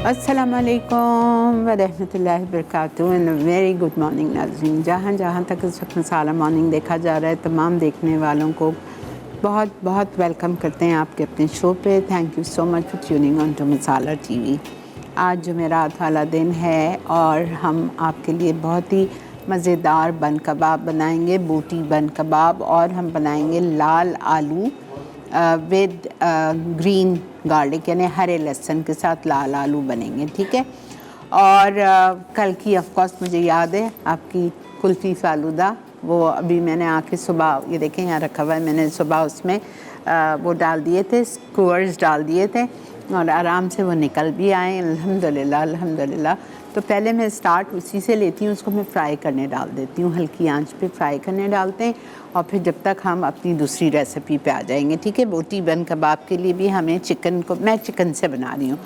अस्सलामुअलैकुम वरहमतुल्लाहि वबरकातुहू and very good morning नाज़रीन। जहाँ जहाँ तक इस वक्त मसाला मॉर्निंग देखा जा रहा है, तमाम देखने वालों को बहुत बहुत वेलकम करते हैं आपके अपने शो पे। Thank you so much for tuning on to Masala TV. आज जुमेरात वाला दिन है और हम आपके लिए बहुत ही मज़ेदार बन कबाब बनाएंगे, बोटी बन कबाब, और हम बनाएंगे लाल आलू विद ग्रीन गार्लिक, यानी हरे लहसुन के साथ लाल आलू बनेंगे, ठीक है। और कल की ऑफ कोर्स मुझे याद है आपकी कुल्फ़ी फालूदा, वो अभी मैंने आके सुबह, ये देखें यहाँ रखा हुआ है, मैंने सुबह उसमें वो डाल दिए थे, स्क्वायर्स डाल दिए थे और आराम से वो निकल भी आए अल्हम्दुलिल्लाह अल्हम्दुलिल्लाह। तो पहले मैं स्टार्ट उसी से लेती हूँ, उसको मैं फ्राई करने डाल देती हूँ, हल्की आंच पे फ्राई करने डालते हैं और फिर जब तक हम अपनी दूसरी रेसिपी पे आ जाएंगे, ठीक है। बोटी बन कबाब के लिए भी हमें चिकन को, मैं चिकन से बना रही हूँ,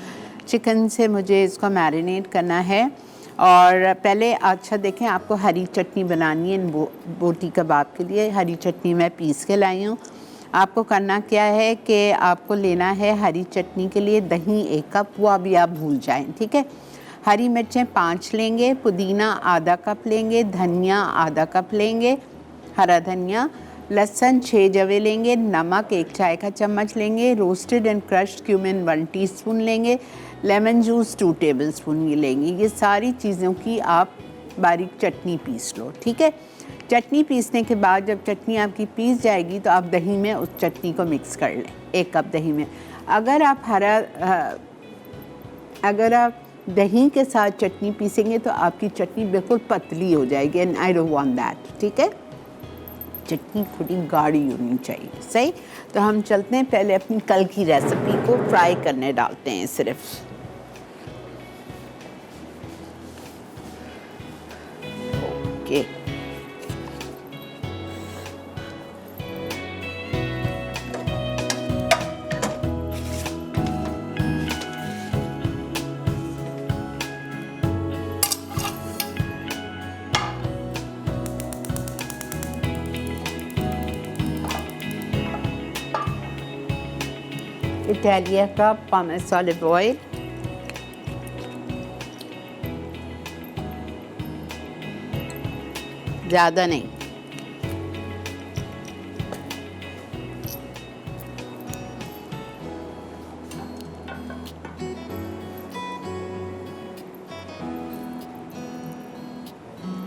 चिकन से मुझे इसको मैरिनेट करना है। और पहले अच्छा देखें, आपको हरी चटनी बनानी है बोटी कबाब के लिए। हरी चटनी मैं पीस के लाई हूँ। आपको करना क्या है कि आपको लेना है हरी चटनी के लिए दही 1 कप, वो अभी आप भूल जाएं, ठीक है। हरी मिर्चें 5 लेंगे, पुदीना आधा कप लेंगे, धनिया आधा कप लेंगे, हरा धनिया, लहसुन 6 जवे लेंगे, नमक 1 चाय का चम्मच लेंगे, roasted and crushed cumin 1 teaspoon लेंगे, लेमन जूस 2 टेबलस्पून लेंगे। ये सारी चीज़ों की आप बारीक चटनी पीस लो, ठीक है। चटनी पीसने के बाद जब चटनी आपकी पीस जाएगी तो आप दही में उस चटनी को मिक्स कर लें, 1 कप दही में। अगर आप दही के साथ चटनी पीसेंगे तो आपकी चटनी बिल्कुल पतली हो जाएगी, and I don't want that, ठीक है। चटनी थोड़ी गाढ़ी होनी चाहिए, सही। तो हम चलते हैं, पहले अपनी कल की रेसिपी को फ्राई करने डालते हैं सिर्फ। ओके, इटालिया का पामेस ऑलिव ऑयल, ज़्यादा नहीं,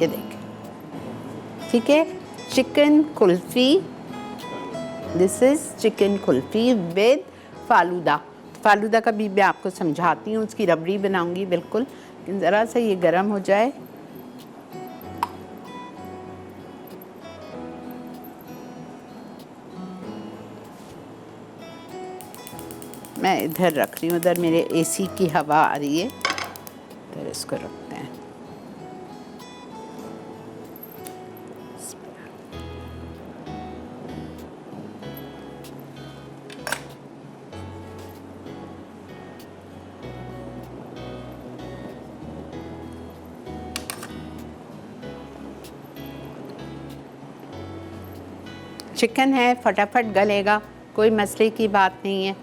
ये देख, ठीक है। Chicken kulfi, this is chicken kulfi with falooda. Falooda का भी मैं आपको समझाती हूँ, उसकी रबड़ी बनाऊंगी बिल्कुल, लेकिन ज़रा सा ये गर्म हो जाए। मैं इधर रख रही हूँ, उधर मेरे एसी की हवा आ रही है, इधर इसको रखते हैं। चिकन है, फटाफट गलेगा, कोई मसले की बात नहीं है।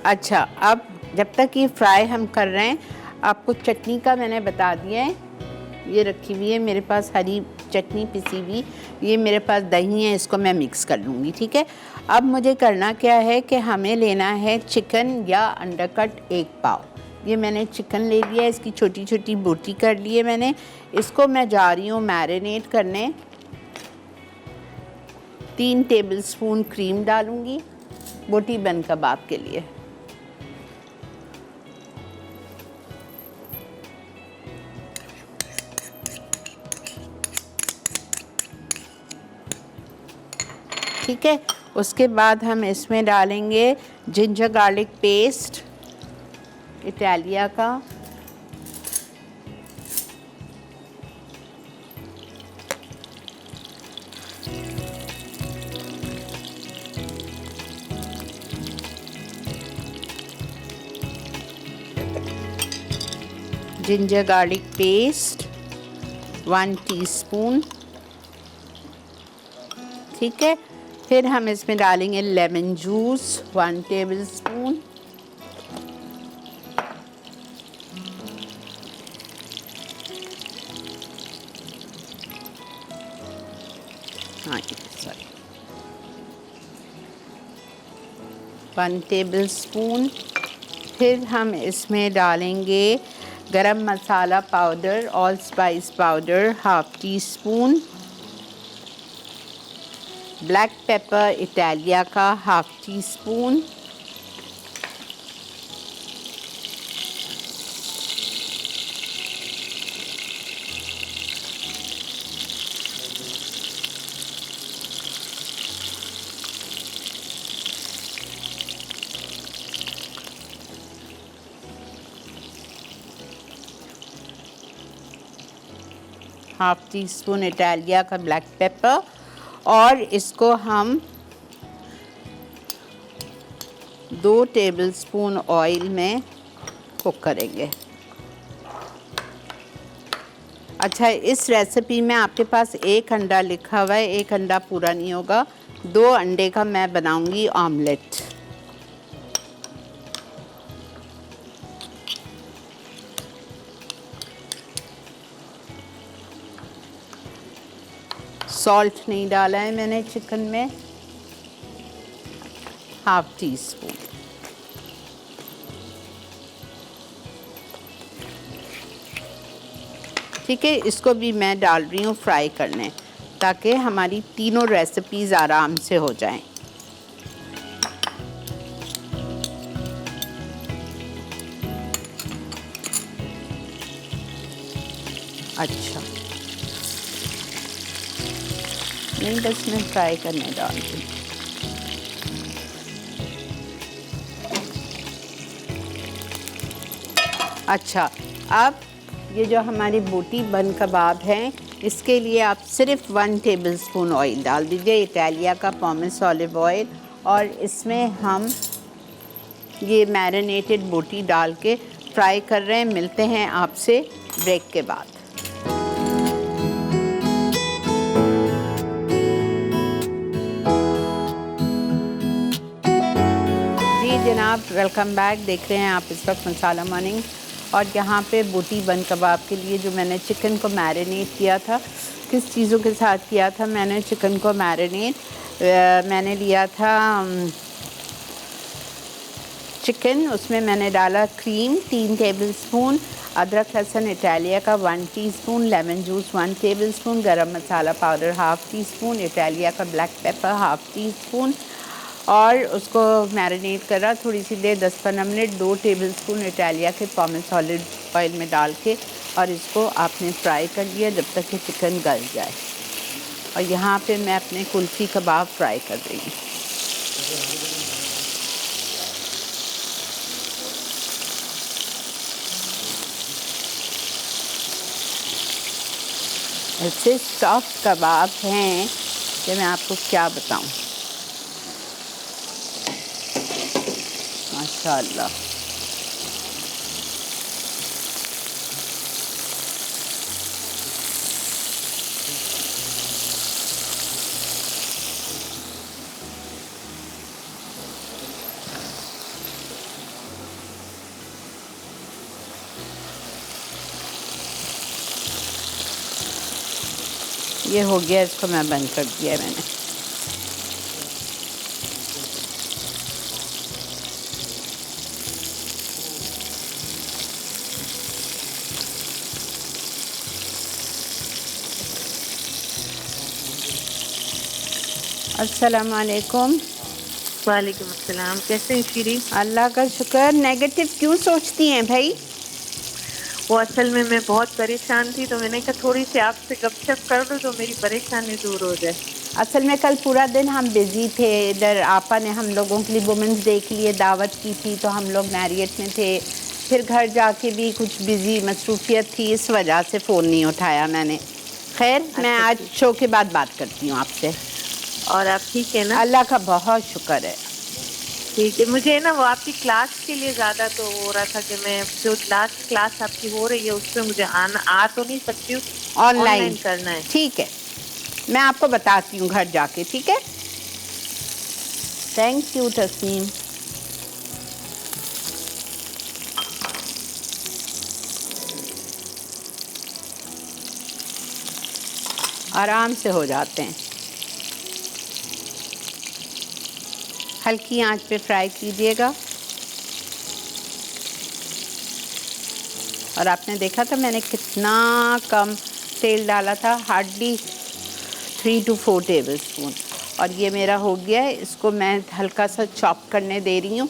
अच्छा, अब जब तक ये फ्राई हम कर रहे हैं, आपको चटनी का मैंने बता दिया है, ये रखी हुई है मेरे पास हरी चटनी पिसी हुई, ये मेरे पास दही है, इसको मैं मिक्स कर लूँगी, ठीक है। अब मुझे करना क्या है कि हमें लेना है चिकन या अंडरकट 1 पाव। ये मैंने चिकन ले लिया है, इसकी छोटी छोटी बोटी कर ली है मैंने। इसको मैं जा रही हूँ मैरिनेट करने। 3 टेबलस्पून क्रीम डालूँगी बोटी बन कबाब के लिए। ठीक है, उसके बाद हम इसमें डालेंगे जिंजर गार्लिक पेस्ट इटालिया का, जिंजर गार्लिक पेस्ट 1 टीस्पून, ठीक है। फिर हम इसमें डालेंगे लेमन जूस 1 टेबलस्पून, हाँ सॉरी 1 टेबलस्पून। फिर हम इसमें डालेंगे garam masala powder, all spice powder 1/2 teaspoon, black pepper Italia का 1/2 teaspoon, half teaspoon Italia का ब्लैक पेपर, और इसको हम 2 टेबलस्पून ऑयल में कुक करेंगे। अच्छा, इस रेसिपी में आपके पास 1 अंडा लिखा हुआ है, 1 अंडा पूरा नहीं होगा, 2 अंडे का मैं बनाऊंगी ऑमलेट। सॉल्ट नहीं डाला है मैंने चिकन में, 1/2 टीस्पून। ठीक है, इसको भी मैं डाल रही हूँ फ्राई करने, ताकि हमारी तीनों रेसिपीज़ आराम से हो जाएं। अच्छा, नहीं बस मैं फ्राई करने डाल दूँ। अच्छा, अब ये जो हमारी बोटी बन कबाब हैं, इसके लिए आप सिर्फ 1 टेबलस्पून ऑयल डाल दीजिए, इटालिया का पॉमेस ऑलिव ऑयल, और इसमें हम ये मैरिनेटेड बोटी डाल के फ्राई कर रहे हैं। मिलते हैं आपसे ब्रेक के बाद। जनाब, वेलकम बैक। देख रहे हैं आप इस वक्त मसाला मॉर्निंग, और यहाँ पे बोटी बन कबाब के लिए जो मैंने चिकन को मैरिनेट किया था, किस चीज़ों के साथ किया था मैंने चिकन को मैरिनेट, मैंने लिया था चिकन, उसमें मैंने डाला क्रीम 3 टेबलस्पून, अदरक लहसुन इटालिया का 1 टीस्पून, लेमन जूस 1 टेबलस्पून, गरम मसाला पाउडर 1/2 टीस्पून, इटालिया का ब्लैक पेपर 1/2 टीस्पून, और उसको मैरिनेट करा थोड़ी सी देर 10-15 मिनट 2 टेबलस्पून इटालिया के पॉमेस ऑलिव ऑयल में डाल के, और इसको आपने फ्राई कर लिया जब तक कि चिकन गल जाए। और यहाँ पे मैं अपने कुल्फ़ी कबाब फ्राई कर रही हूँ। ऐसे सॉफ्ट कबाब हैं कि मैं आपको क्या बताऊँ, माशाअल्लाह। ये हो गया, इसको मैं बंद कर दिया मैंने। अस्सलाम वालेकुम। वालेकुम अस्सलाम। कैसे हैं शीरी? अल्लाह का शुक्र। नेगेटिव क्यों सोचती हैं भाई? वो असल में मैं बहुत परेशान थी, तो मैंने कहा थोड़ी सी आपसे गपशप कर लूँ तो मेरी परेशानी दूर हो जाए। असल में कल पूरा दिन हम बिज़ी थे, इधर आपा ने हम लोगों के लिए वुमेंस डे के लिए दावत की थी, तो हम लोग मैरियट में थे, फिर घर जाके भी कुछ बिज़ी मसरूफियत थी, इस वजह से फ़ोन नहीं उठाया मैंने। खैर, मैं आज शो के बाद बात करती हूँ आपसे। और आप ठीक है ना? अल्लाह का बहुत शुक्र है। ठीक है। मुझे ना वो आपकी क्लास के लिए ज़्यादा तो हो रहा था कि मैं जो लास्ट क्लास आपकी हो रही है उसमें मुझे आ तो नहीं सकती हूँ, ऑनलाइन करना है। ठीक है, मैं आपको बताती हूँ घर जाके। ठीक है, थैंक यू तस्नीम। आराम से हो जाते हैं। हल्की आंच पे फ्राई कीजिएगा। और आपने देखा था मैंने कितना कम तेल डाला था, हार्डली 3 to 4 टेबलस्पून। और ये मेरा हो गया है, इसको मैं हल्का सा चॉप करने दे रही हूँ।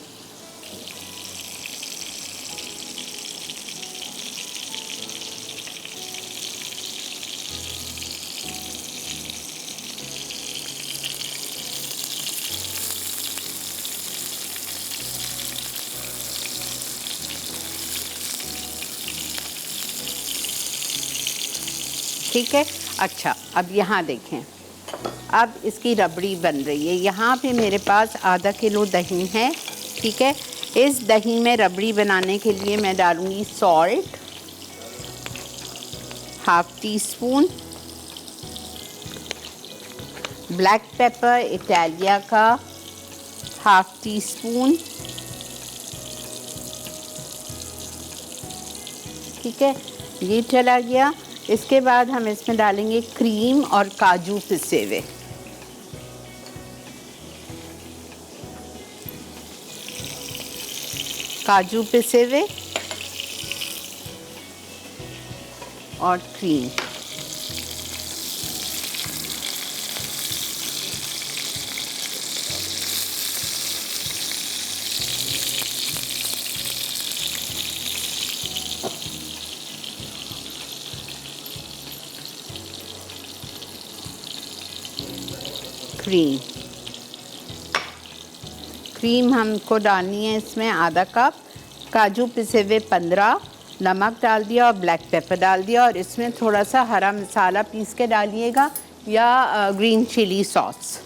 ठीक है। अच्छा, अब यहाँ देखें, अब इसकी रबड़ी बन रही है। यहाँ पे मेरे पास आधा किलो दही है। ठीक है, इस दही में रबड़ी बनाने के लिए मैं डालूँगी salt, half tea spoon, black pepper Italia का हाफ टी स्पून। ठीक है, ये चला गया। इसके बाद हम इसमें डालेंगे क्रीम और काजू पिसे हुए। काजू पिसे हुए और क्रीम। क्रीम हमको डालनी है इसमें आधा कप, काजू पिसे हुए 15, नमक डाल दिया और ब्लैक पेपर डाल दिया। और इसमें थोड़ा सा हरा मसाला पीस के डालिएगा या ग्रीन चिली सॉस।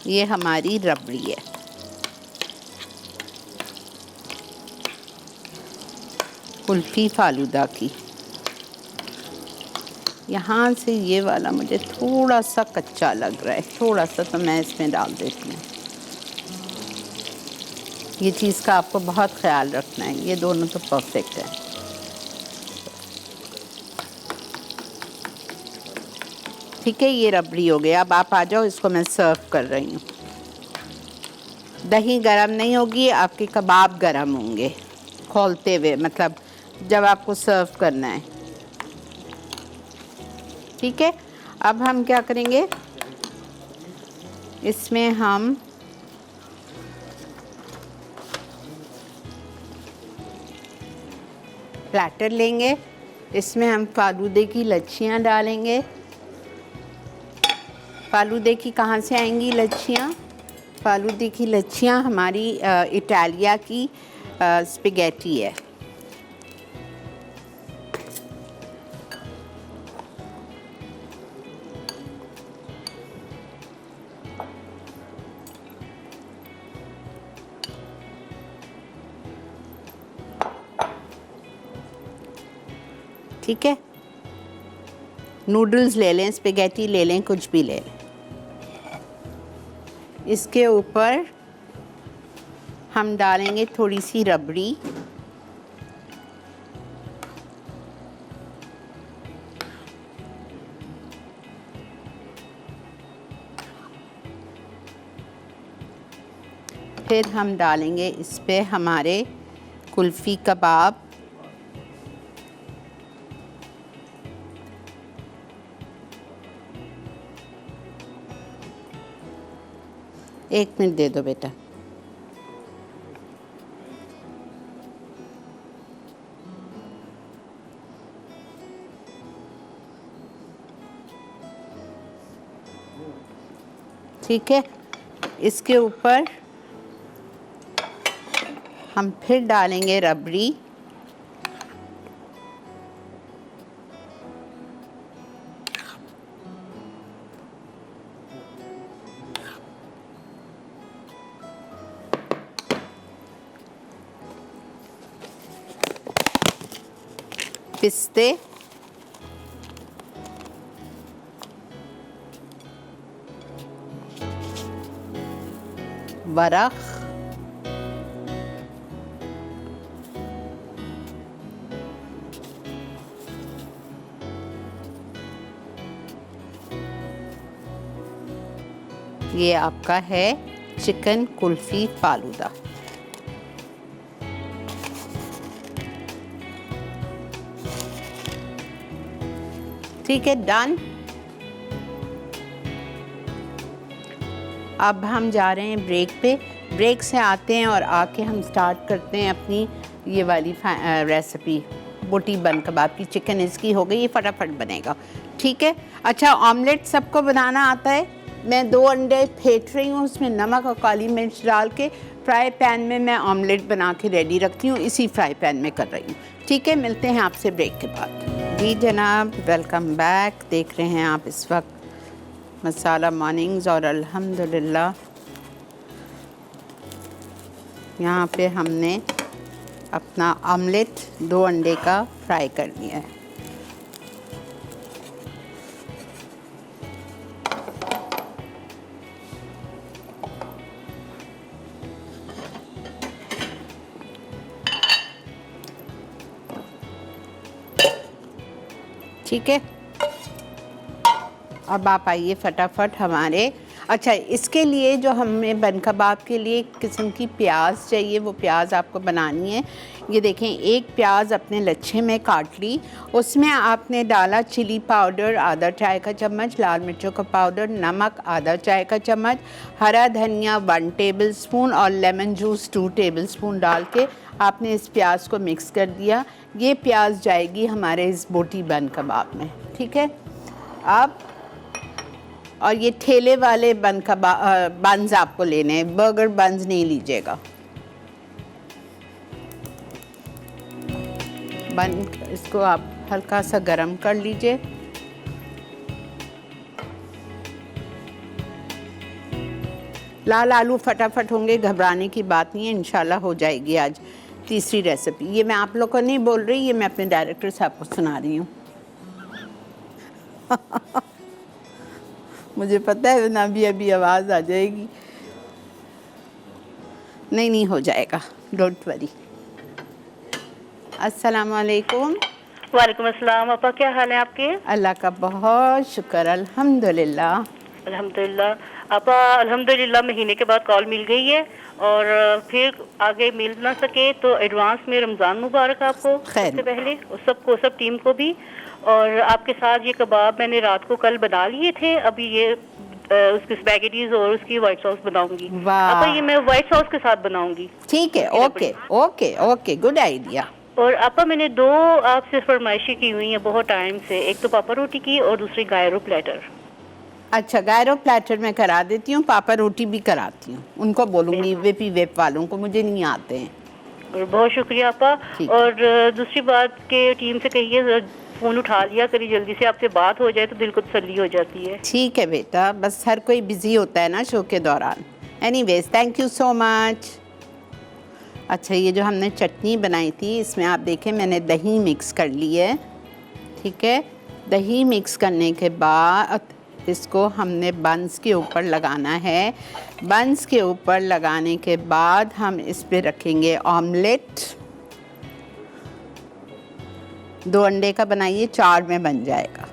ये हमारी रबड़ी है। कुल्फ़ी फालूदा की। यहाँ से ये वाला मुझे थोड़ा सा कच्चा लग रहा है, थोड़ा सा, तो मैं इसमें डाल देती हूँ। ये चीज़ का आपको बहुत ख्याल रखना है, ये दोनों तो परफेक्ट है। ठीक है, ये रबड़ी हो गया। अब आप आ जाओ, इसको मैं सर्व कर रही हूँ। दही गरम नहीं होगी, आपके कबाब गरम होंगे खोलते हुए, मतलब जब आपको सर्व करना है। ठीक है, अब हम क्या करेंगे, इसमें हम प्लेटर लेंगे, इसमें हम फालूदे की लच्छियाँ डालेंगे। फालूदे की कहाँ से आएंगी लच्छियाँ? फालूदे की लच्छियाँ हमारी इटालिया की स्पेगेटी है। ठीक है, नूडल्स ले लें, स्पेगेटी ले लें, कुछ भी ले लें। इसके ऊपर हम डालेंगे थोड़ी सी रबड़ी, फिर हम डालेंगे इस पे हमारे कुल्फ़ी कबाब, एक मिनट दे दो बेटा। ठीक है, इसके ऊपर हम फिर डालेंगे रबड़ी, पिस्ते, बरख, ये आपका है चिकन कुल्फ़ी फालूदा। ठीक है, डन। अब हम जा रहे हैं ब्रेक पे। ब्रेक से आते हैं और आके हम स्टार्ट करते हैं अपनी ये वाली रेसिपी बोटी बन कबाब की। चिकन इसकी हो गई, ये फटाफट बनेगा। ठीक है। अच्छा, ऑमलेट सबको बनाना आता है। मैं 2 अंडे फेंट रही हूँ, उसमें नमक और काली मिर्च डाल के फ्राई पैन में मैं ऑमलेट बना के रेडी रखती हूँ, इसी फ्राई पैन में कर रही हूँ। ठीक है, मिलते हैं आपसे ब्रेक के बाद। जी जनाब, वेलकम बैक। देख रहे हैं आप इस वक्त मसाला मॉर्निंग्स और अल्हम्दुलिल्लाह यहाँ पे हमने अपना ऑमलेट 2 अंडे का फ्राई कर लिया है। ठीक है, अब आप आइए फटाफट हमारे। अच्छा, इसके लिए जो हमें बन कबाब के लिए एक किस्म की प्याज चाहिए, वो प्याज आपको बनानी है। ये देखें, एक प्याज अपने लच्छे में काट ली, उसमें आपने डाला चिली पाउडर आधा चाय का चम्मच, लाल मिर्चों का पाउडर, नमक आधा चाय का चम्मच, हरा धनिया 1 टेबलस्पून और लेमन जूस 2 टेबलस्पून डाल के आपने इस प्याज को मिक्स कर दिया। ये प्याज जाएगी हमारे इस बोटी बन कबाब में। ठीक है, अब और ये ठेले वाले बन्स आपको लेने हैं, बर्गर बन्स नहीं लीजिएगा। बन इसको आप हल्का सा गरम कर लीजिए। लाल आलू फटाफट होंगे, घबराने की बात नहीं है, इंशाल्लाह हो जाएगी आज तीसरी रेसिपी। ये मैं आप लोग को नहीं बोल रही, ये मैं अपने डायरेक्टर साहब को सुना रही हूँ। मुझे पता है ना, अभी आवाज़ आ जाएगी। नहीं हो जाएगा, डोंट वरी। अस्सलाम वालेकुम। वालेकुम अस्सलाम। आपा क्या हाल है आपके? अल्लाह का बहुत शुक्र, अल्हम्दुलिल्लाह। अल्हम्दुलिल्लाह आपा, अल्हम्दुलिल्लाह महीने के बाद कॉल मिल गई है और फिर आगे मिल ना सके तो एडवांस में रमज़ान मुबारक आपको सबसे पहले और सबको, सब टीम को भी। और आपके साथ ये कबाब मैंने रात को कल बना लिए थे, अभी ये उसकी स्पैगेटीज और उसकी व्हाइट सॉस बनाऊंगी। आपा ये मैं व्हाइट सॉस के साथ बनाऊंगी। ठीक है, okay okay okay, good idea. और आपा मैंने 2 आपसे फरमाइशें की हुई हैं बहुत टाइम से, एक तो पापा रोटी की और दूसरी गायरो प्लेटर। अच्छा, गायरो प्लेटर में करा देती हूँ, पापा रोटी भी कराती हूँ। उनको बोलूँगी वेपी वेप वालों को, मुझे नहीं आते हैं। और बहुत शुक्रिया आपा। और दूसरी बात के टीम से कहिए फ़ोन उठा लिया करी, जल्दी से आपसे बात हो जाए तो दिल को तसल्ली हो जाती है। ठीक है बेटा, बस हर कोई बिजी होता है ना शो के दौरान। Anyways, thank you so much. अच्छा, ये जो हमने चटनी बनाई थी, इसमें आप देखें मैंने दही मिक्स कर ली है। ठीक है, दही मिक्स करने के बाद इसको हमने बंस के ऊपर लगाना है। बंस के ऊपर लगाने के बाद हम इस पे रखेंगे ऑमलेट। 2 अंडे का बनाइए, 4 में बन जाएगा।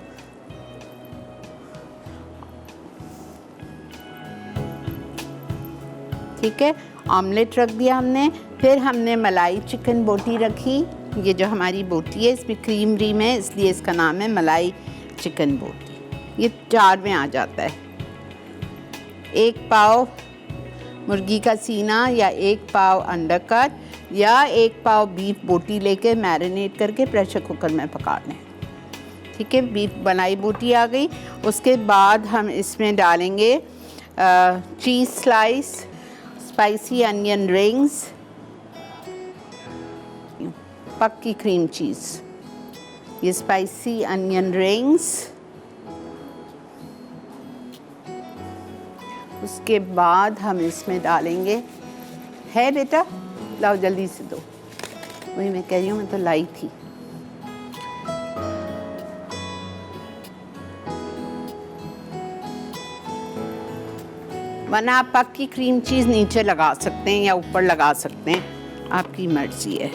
ठीक है, ऑमलेट रख दिया हमने। फिर हमने मलाई चिकन बोटी रखी। ये जो हमारी बोटी है इसमें क्रीम रीम है, इसलिए इसका नाम है मलाई चिकन बोटी। ये 4 में आ जाता है। 1 पाव मुर्गी का सीना या 1 पाव अंडरकट या 1 पाव बीफ बोटी लेके मैरिनेट करके प्रेशर कुकर में पका लें। ठीक है, बीफ बनाई बोटी आ गई। उसके बाद हम इसमें डालेंगे चीज़ स्लाइस, स्पाइसी अनियन रिंग्स, पक्की क्रीम चीज़, ये स्पाइसी अनियन रिंग्स। उसके बाद हम इसमें डालेंगे, है बेटा लाओ जल्दी से दो, वही मैं कह रही हूँ, मैं तो लाई थी। वरना आप पक्की क्रीम चीज़ नीचे लगा सकते हैं या ऊपर लगा सकते हैं, आपकी मर्जी है।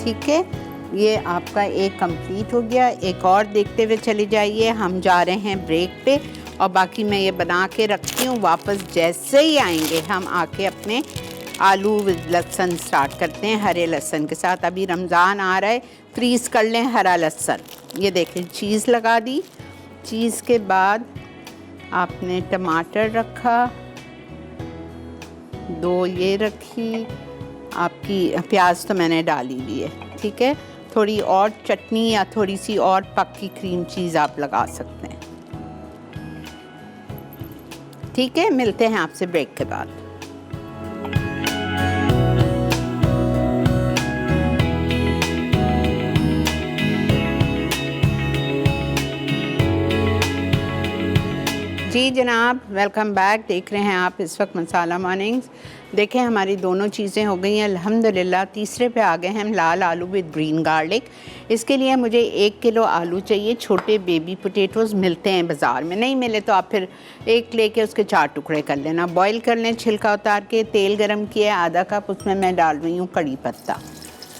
ठीक है, ये आपका एक कंप्लीट हो गया। एक और देखते हुए चले जाइए, हम जा रहे हैं ब्रेक पे और बाकी मैं ये बना के रखती हूँ। वापस जैसे ही आएंगे हम आके अपने आलू विद लहसुन स्टार्ट करते हैं, हरे लहसुन के साथ। अभी रमज़ान आ रहा है, फ्रीज़ कर लें हरा लहसुन। ये देखें, चीज़ लगा दी। चीज़ के बाद आपने टमाटर रखा, 2 ये रखी आपकी, प्याज तो मैंने डाली हुई है, ठीक है। थोड़ी और चटनी या थोड़ी सी और पक्की क्रीम चीज़ आप लगा सकते हैं, ठीक है। मिलते हैं आपसे ब्रेक के बाद। जी जनाब, वेलकम बैक। देख रहे हैं आप इस वक्त मसाला मॉर्निंग्स। देखें, हमारी दोनों चीज़ें हो गई हैं अल्हम्दुलिल्लाह। तीसरे पे आ गए हैं हम, लाल आलू विद ग्रीन गार्लिक। इसके लिए मुझे 1 किलो आलू चाहिए। छोटे बेबी पोटैटोज़ मिलते हैं बाज़ार में, नहीं मिले तो आप फिर एक लेके उसके 4 टुकड़े कर लेना। बॉईल कर लें, छिलका उतार के। तेल गरम किया, आधा कप उसमें मैं डाल रही हूँ कड़ी पत्ता,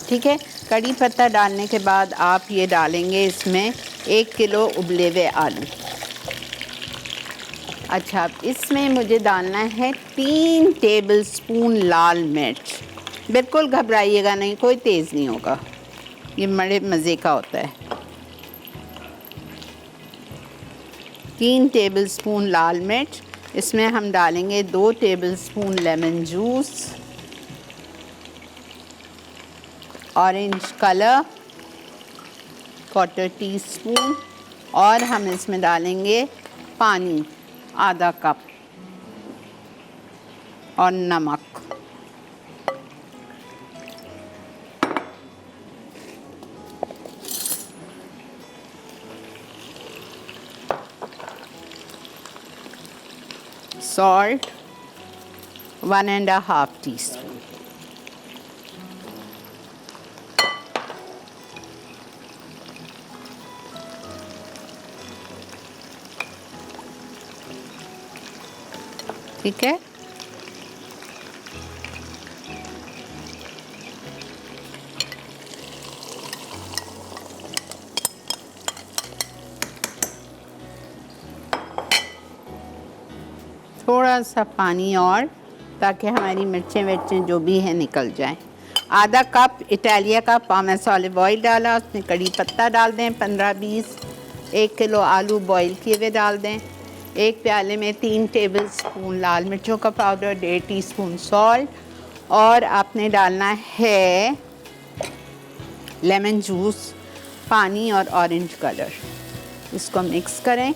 ठीक है। कड़ी पत्ता डालने के बाद आप ये डालेंगे इसमें 1 किलो उबले हुए आलू। अच्छा, इसमें मुझे डालना है 3 टेबलस्पून लाल मिर्च। बिल्कुल घबराइएगा नहीं, कोई तेज़ नहीं होगा, ये बड़े मज़े का होता है। 3 टेबलस्पून लाल मिर्च। इसमें हम डालेंगे 2 tablespoon lemon juice, orange colour 1/4 teaspoon, और हम इसमें डालेंगे पानी आधा कप, और नमक। Salt 1.5 teaspoon. ठीक है, थोड़ा सा पानी और, ताकि हमारी मिर्चें विर्चें जो भी हैं निकल जाएं। आधा कप इटालिया का पामेस ऑलिव ऑयल डाला, उसमें कड़ी पत्ता डाल दें 15-20। 1 किलो आलू बॉईल किए हुए डाल दें। 1 प्याले में 3 टेबलस्पून लाल मिर्चों का पाउडर, 1.5 टीस्पून सॉल्ट, और आपने डालना है लेमन जूस, पानी और ऑरेंज कलर। इसको मिक्स करें।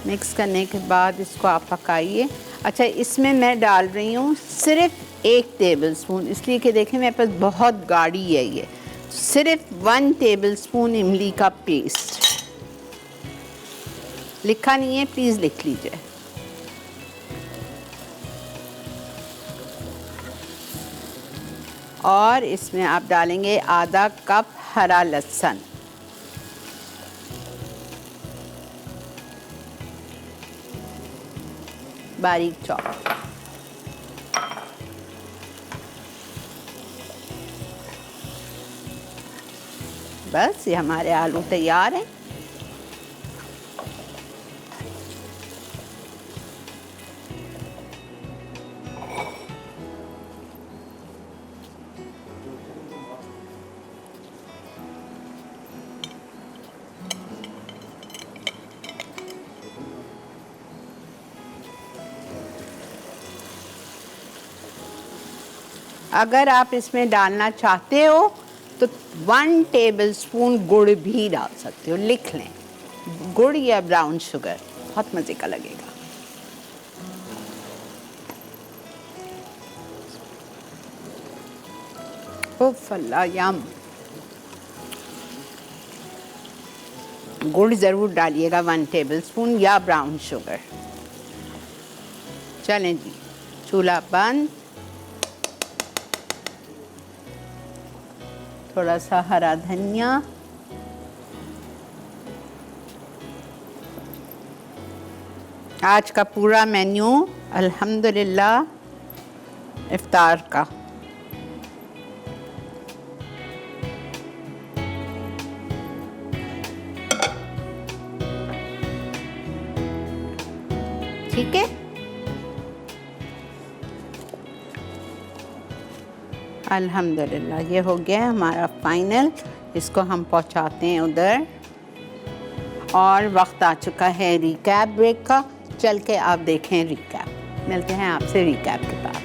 मिक्स करने के बाद इसको आप पकाइए। अच्छा, इसमें मैं डाल रही हूँ सिर्फ 1 टेबलस्पून, इसलिए कि देखें मेरे पास बहुत गाढ़ी है ये। सिर्फ 1 टेबलस्पून इमली का पेस्ट। लिखा नहीं है, प्लीज़ लिख लीजिए। और इसमें आप डालेंगे आधा कप हरा लहसुन, बारीक चॉप। बस ये हमारे आलू तैयार हैं। अगर आप इसमें डालना चाहते हो तो 1 टेबलस्पून गुड़ भी डाल सकते हो, लिख लें, गुड़ या ब्राउन शुगर, बहुत मज़े का लगेगा। उफ़ अल्लाह, यम। गुड़ ज़रूर डालिएगा 1 टेबलस्पून, या ब्राउन शुगर। चलें जी, चूल्हा बंद। थोड़ा सा हरा धनिया, आज का पूरा मेन्यू अल्हम्दुलिल्लाह इफ्तार का। ठीक है। अल्हम्दुलिल्लाह ये हो गया हमारा फाइनल। इसको हम पहुंचाते हैं उधर और वक्त आ चुका है रिकैप ब्रेक का। चल के आप देखें रिकैप। मिलते हैं आपसे रिकैप के बाद।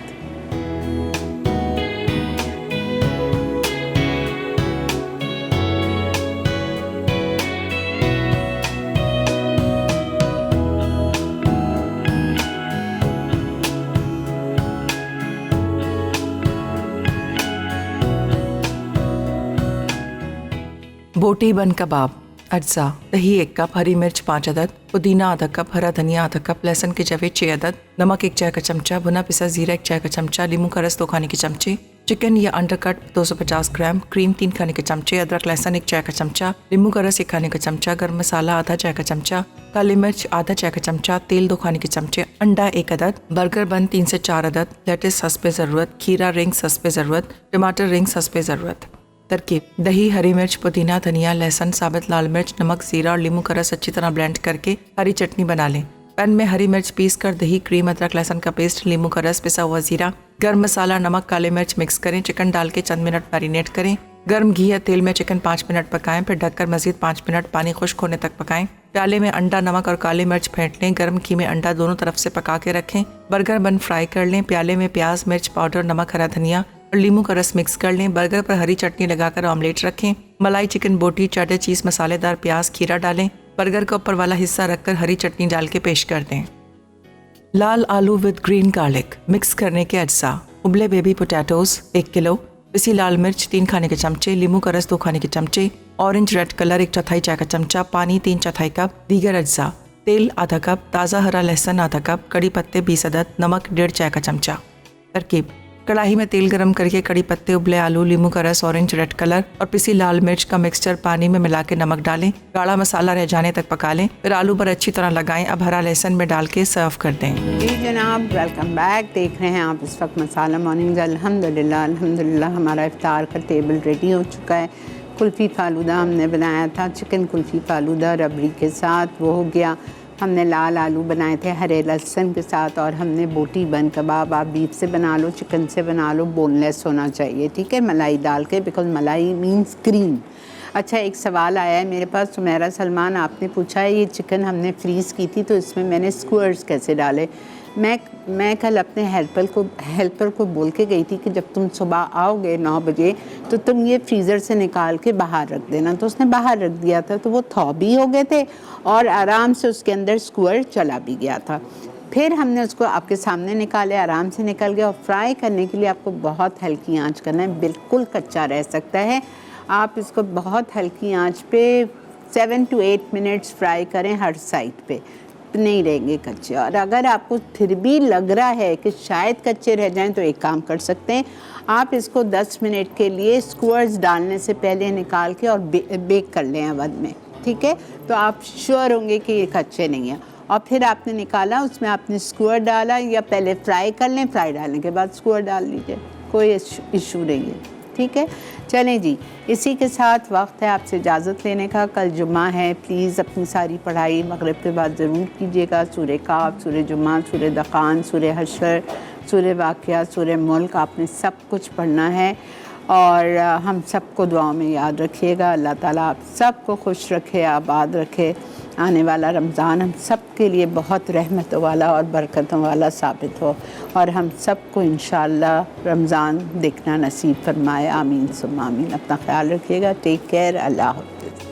बोटी बन कबाब, अज्जा, दही 1 कप, हरी मिर्च 5 अदद, पुदीना आधा कप, हरा धनिया आधा कप, लहसुन के जवे 6 अदद, नमक 1 चाय का चमचा, भुना पिसा जीरा 1 चाय का चमचा, नींबू का रस 2 खाने के चमचे, चिकन या अंडरकट 250 ग्राम, क्रीम 3 खाने के चमचे, अदरक लहसुन 1 चाय का चमचा, नींबू का रस 1 खाने का चमचा, गर्म मसाला आधा चाय का चमचा, काली मिर्च आधा चाय का चमचा, तेल 2 खाने के चमचे, अंडा 1 अदद, बर्गर बन 3 से 4 अदद, लेटिस हंस पे ज़रूरत, खीरा रिंग्स हंस पे ज़रूरत, टमाटर रिंग्स हंस पे ज़रूरत। तरकीब: दही, हरी मिर्च, पुदीना, धनिया, लहसुन, साबित लाल मिर्च, नमक, जीरा और नींबू का रस अच्छी तरह ब्लेंड करके हरी चटनी बना लें। पैन में हरी मिर्च पीस कर, दही, क्रीम, अदरक लहसुन का पेस्ट, नींबू का रस, पिसा हुआ जीरा, गर्म मसाला, नमक, काले मिर्च मिक्स करें। चिकन डाल के चंद मिनट मैरिनेट करें। गर्म घी या तेल में चिकन 5 मिनट पकाएं, फिर ढककर मजीद 5 मिनट पानी खुश्क होने तक पकाएं। प्याले में अंडा, नमक और काली मिर्च फेंट लें। गर्म घी में अंडा दोनों तरफ से पका के रखें। बर्गर बन फ्राई कर लें। प्याले में प्याज, मिर्च पाउडर, नमक, हरा धनिया और नींबू का रस मिक्स कर लें। बर्गर पर हरी चटनी लगाकर ऑमलेट रखें। मलाई चिकन बोटी, चेडर चीज़, मसालेदार प्याज, खीरा डालें। बर्गर का ऊपर वाला हिस्सा रखकर हरी चटनी डाल के पेश कर दें। लाल आलू विद ग्रीन गार्लिक मिक्स करने के अज्जा: उबले बेबी पोटैटोज 1 किलो, पिसी लाल मिर्च 3 खाने के चमचे, नींबू का रस 2 खाने के चमचे, ऑरेंज रेड कलर 1 चौथाई चाय का चमचा, पानी 3 चौथाई कप। दीगर अज्जा: तेल आधा कप, ताज़ा हरा लहसुन आधा कप, कड़ी पत्ते 20 अदद, नमक 1.5 चाय का चमचा। तरकीब: कढ़ाई में तेल गरम करके कड़ी पत्ते, उबले आलू, नींबू का रस, ऑरेंज रेड कलर और पिसी लाल मिर्च का मिक्सचर पानी में मिला के नमक डालें। गाढ़ा मसाला रह जाने तक पका लें। फिर आलू पर अच्छी तरह लगाएं। अब हरा लहसुन में डाल के सर्व कर दें। जी जनाब, वेलकम बैक। देख रहे हैं आप इस वक्त मसाला मॉर्निंग। अल्हम्दुलिल्लाह अल्हम्दुलिल्लाह हमारा इफ्तार का टेबल रेडी हो चुका है। कुल्फ़ी फालूदा हमने बनाया था, चिकन कुल्फ़ी फालूदा रबड़ी के साथ, वो हो गया। हमने लाल आलू बनाए थे हरे लहसुन के साथ, और हमने बोटी बन कबाब, आप बीफ से बना लो, चिकन से बना लो, बोनलेस होना चाहिए, ठीक है, मलाई डाल के, बिकॉज मलाई मीन्स क्रीम। अच्छा, एक सवाल आया है मेरे पास, सुमेरा सलमान, आपने पूछा है ये चिकन हमने फ्रीज़ की थी तो इसमें मैंने स्क्वायर्स कैसे डाले। मैं कल अपने हेल्पर को बोल के गई थी कि जब तुम सुबह आओगे 9 बजे तो तुम ये फ्रीज़र से निकाल के बाहर रख देना। तो उसने बाहर रख दिया था, तो वो थौ भी हो गए थे और आराम से उसके अंदर स्क्वायर चला भी गया था। फिर हमने उसको आपके सामने निकाले, आराम से निकल गया। और फ्राई करने के लिए आपको बहुत हल्की आंच करना है, बिल्कुल कच्चा रह सकता है। आप इसको बहुत हल्की आंच पे 7 to 8 मिनट्स फ्राई करें हर साइड पे, नहीं रहेंगे कच्चे। और अगर आपको फिर भी लग रहा है कि शायद कच्चे रह जाएं तो एक काम कर सकते हैं, आप इसको 10 मिनट के लिए स्क्वायर्स डालने से पहले निकाल के और बेक कर लें ओवन में, ठीक है, तो आप श्योर होंगे कि ये कच्चे नहीं हैं। और फिर आपने निकाला, उसमें आपने स्क्वायर डाला, या पहले फ्राई कर लें, फ्राई डालने के बाद स्क्वायर डाल लीजिए, कोई इशू नहीं है, ठीक है। चलें जी, इसी के साथ वक्त है आपसे इजाज़त लेने का। कल जुम्मा है, प्लीज़ अपनी सारी पढ़ाई मगरिब के बाद ज़रूर कीजिएगा। सूरह काफ, सूरह जुम्मा, सूरह दखान, सूरह हशर, सूरह वाक़िया, सूरह मुल्क, आपने सब कुछ पढ़ना है। और हम सबको दुआओं में याद रखिएगा। अल्लाह ताला आप सबको खुश रखे, आबाद रखे। आने वाला रमज़ान हम सब के लिए बहुत रहमतों वाला और बरकतों वाला साबित हो, और हम सबको इंशाअल्लाह रमज़ान देखना नसीब फरमाए। आमीन सुम्मा आमीन। अपना ख्याल रखिएगा। Take care. अल्लाह हाफ़िज़।